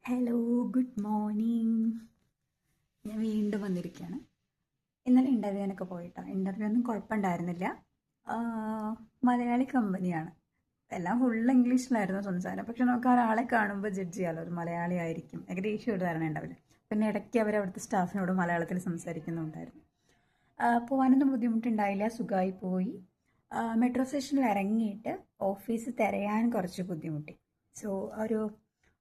Hello, good morning. ഞാൻ വീണ്ടും വന്നിരിക്കുകയാണ്. ഇന്നലെ ഇൻ്റർവ്യൂവിനൊക്കെ പോയിട്ടാണ്. ഇൻ്റർവ്യൂ ഒന്നും കുഴപ്പമുണ്ടായിരുന്നില്ല. മലയാളി കമ്പനിയാണ്. എല്ലാം ഫുൾ ഇംഗ്ലീഷിലായിരുന്നു സംസാരം. പക്ഷെ നമുക്ക് ഒരാളെ കാണുമ്പോൾ ജഡ്ജ് ചെയ്യാമല്ലോ, ഒരു മലയാളി ആയിരിക്കും, ഏകദേശം ഒരു ധാരണ ഉണ്ടാവില്ല. പിന്നെ ഇടയ്ക്ക് അവർ അവിടുത്തെ സ്റ്റാഫിനോട് മലയാളത്തിൽ സംസാരിക്കുന്നുണ്ടായിരുന്നു. പോകാനൊന്നും ബുദ്ധിമുട്ടുണ്ടായില്ല, സുഖമായി പോയി. മെട്രോ സ്റ്റേഷനിൽ ഇറങ്ങിയിട്ട് ഓഫീസ് തിരയാൻ കുറച്ച് ബുദ്ധിമുട്ടി. സോ ഒരു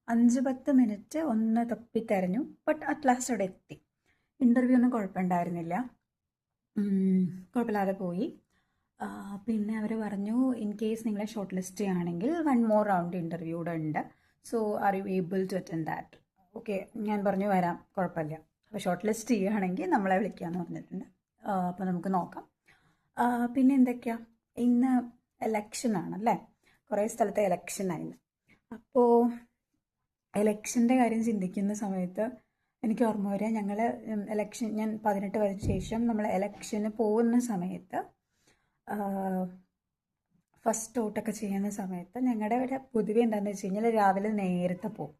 5-10 മിനിറ്റ് ഒന്ന് തപ്പി തെരഞ്ഞു. ബട്ട് അറ്റ് ലാസ്റ്റ് അവിടെ എത്തി. ഇൻ്റർവ്യൂ ഒന്നും കുഴപ്പമുണ്ടായിരുന്നില്ല, കുഴപ്പമില്ലാതെ പോയി. പിന്നെ അവർ പറഞ്ഞു, ഇൻ കേസ് നിങ്ങളെ ഷോർട്ട് ലിസ്റ്റ് ചെയ്യുകയാണെങ്കിൽ 1 more റൗണ്ട് ഇൻ്റർവ്യൂ കൂടെ ഉണ്ട്. So are you able to attend that? Okay, ഞാൻ പറഞ്ഞു വരാം, കുഴപ്പമില്ല. അപ്പോൾ ഷോർട്ട് ലിസ്റ്റ് ചെയ്യുകയാണെങ്കിൽ നമ്മളെ വിളിക്കാമെന്ന് പറഞ്ഞിട്ടുണ്ട്. അപ്പോൾ നമുക്ക് നോക്കാം. പിന്നെ എന്തൊക്കെയാ, ഇന്ന് എലക്ഷൻ ആണല്ലേ, കുറേ സ്ഥലത്തെ എലക്ഷൻ ആയിരുന്നു. അപ്പോൾ എലക്ഷൻ്റെ കാര്യം ചിന്തിക്കുന്ന സമയത്ത് എനിക്ക് ഓർമ്മ വരിക, ഞാൻ 18 വയസ്സിന് ശേഷം നമ്മൾ എലക്ഷന് പോകുന്ന സമയത്ത്, ഫസ്റ്റ് വോട്ടൊക്കെ ചെയ്യുന്ന സമയത്ത് ഞങ്ങളുടെ ഇവിടെ പൊതുവെ എന്താണെന്ന് വെച്ച് കഴിഞ്ഞാൽ രാവിലെ നേരത്തെ പോകും.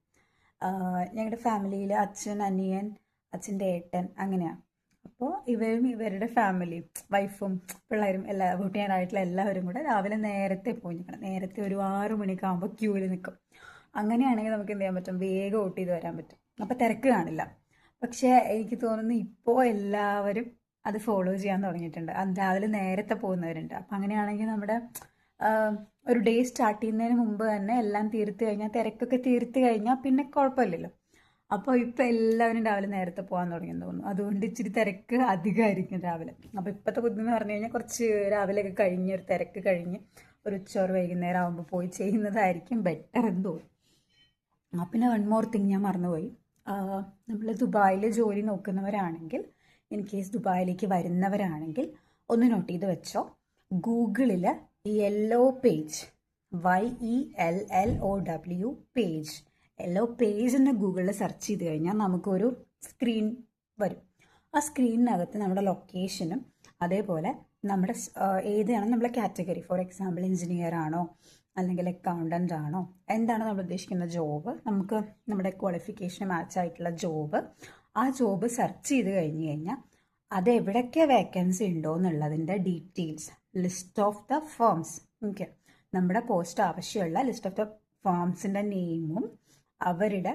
ഞങ്ങളുടെ ഫാമിലിയിൽ അച്ഛൻ, അനിയൻ, അച്ഛൻ്റെ ഏട്ടൻ, അങ്ങനെയാണ്. അപ്പോൾ ഇവരും ഇവരുടെ ഫാമിലിയും വൈഫും പിള്ളേരും വോട്ട് ചെയ്യാനായിട്ടുള്ള എല്ലാവരും കൂടെ രാവിലെ നേരത്തെ പോയി നിൽക്കണം. നേരത്തെ ഒരു 6 മണിയൊക്കെ ആകുമ്പോൾ ക്യൂവിൽ നിൽക്കും. അങ്ങനെയാണെങ്കിൽ നമുക്ക് എന്ത് ചെയ്യാൻ പറ്റും, വേഗം വോട്ട് ചെയ്ത് വരാൻ പറ്റും. അപ്പോൾ തിരക്ക് കാണില്ല. പക്ഷേ എനിക്ക് തോന്നുന്നു ഇപ്പോൾ എല്ലാവരും അത് ഫോളോ ചെയ്യാൻ തുടങ്ങിയിട്ടുണ്ട്. അത് രാവിലെ നേരത്തെ പോകുന്നവരുണ്ട്. അപ്പം അങ്ങനെയാണെങ്കിൽ നമ്മുടെ ഒരു ഡേ സ്റ്റാർട്ട് ചെയ്യുന്നതിന് മുമ്പ് തന്നെ എല്ലാം തീർത്ത് കഴിഞ്ഞാൽ, തിരക്കൊക്കെ തീർത്ത് കഴിഞ്ഞാൽ പിന്നെ കുഴപ്പമില്ലല്ലോ. അപ്പോൾ ഇപ്പോൾ എല്ലാവരും രാവിലെ നേരത്തെ പോകാൻ തുടങ്ങിയെന്ന് തോന്നുന്നു. അതുകൊണ്ട് ഇച്ചിരി തിരക്ക് അധികമായിരിക്കും രാവിലെ. അപ്പോൾ ഇപ്പോഴത്തെ ബുദ്ധി എന്ന് പറഞ്ഞു കഴിഞ്ഞാൽ കുറച്ച് രാവിലെയൊക്കെ കഴിഞ്ഞ് ഒരു തിരക്ക് കഴിഞ്ഞ് ഒരു ഉച്ചയോറ് വൈകുന്നേരം ആകുമ്പോൾ പോയി ചെയ്യുന്നതായിരിക്കും ബെറ്റർ എന്ന് തോന്നുന്നു. പിന്നെ 1 more തിങ് ഞാൻ മറന്നുപോയി. നമ്മൾ ദുബായിൽ ജോലി നോക്കുന്നവരാണെങ്കിൽ, ഇൻ കേസ് ദുബായിലേക്ക് വരുന്നവരാണെങ്കിൽ ഒന്ന് നോട്ട് ചെയ്ത് വെച്ചോ. ഗൂഗിളിൽ yellow page, YELLOW page, yellow page എന്ന് ഗൂഗിളിൽ സെർച്ച് ചെയ്ത് കഴിഞ്ഞാൽ നമുക്കൊരു സ്ക്രീൻ വരും. ആ സ്ക്രീനിനകത്ത് നമ്മുടെ ലൊക്കേഷനും അതേപോലെ നമ്മുടെ ഏതാണ് നമ്മളെ കാറ്റഗറി, ഫോർ എക്സാമ്പിൾ എഞ്ചിനീയർ ആണോ അല്ലെങ്കിൽ അക്കൗണ്ടൻ്റ് ആണോ, എന്താണ് നമ്മൾ ഉദ്ദേശിക്കുന്ന ജോബ്, നമുക്ക് നമ്മുടെ ക്വാളിഫിക്കേഷന് മാച്ച് ആയിട്ടുള്ള ജോബ്, ആ ജോബ് സെർച്ച് ചെയ്ത് കഴിഞ്ഞ് കഴിഞ്ഞാൽ അത് എവിടെയൊക്കെ വേക്കൻസി ഉണ്ടോ എന്നുള്ളതിൻ്റെ details, list of the firm's, okay, നമ്മുടെ പോസ്റ്റ് ആവശ്യമുള്ള ലിസ്റ്റ് ഓഫ് ദ ഫേംസിൻ്റെ നെയിമും അവരുടെ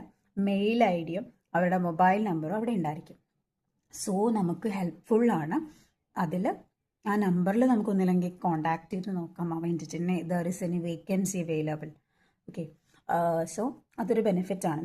മെയിൽ ഐഡിയും അവരുടെ മൊബൈൽ നമ്പറും അവിടെ ഉണ്ടായിരിക്കും. സോ നമുക്ക് ഹെൽപ്ഫുള്ളാണ്. അതിൽ ആ നമ്പറിൽ നമുക്കൊന്നില്ലെങ്കിൽ കോണ്ടാക്ട് ചെയ്ത് നോക്കാം, there is any vacancy available. Okay, so അതൊരു ബെനിഫിറ്റാണ്.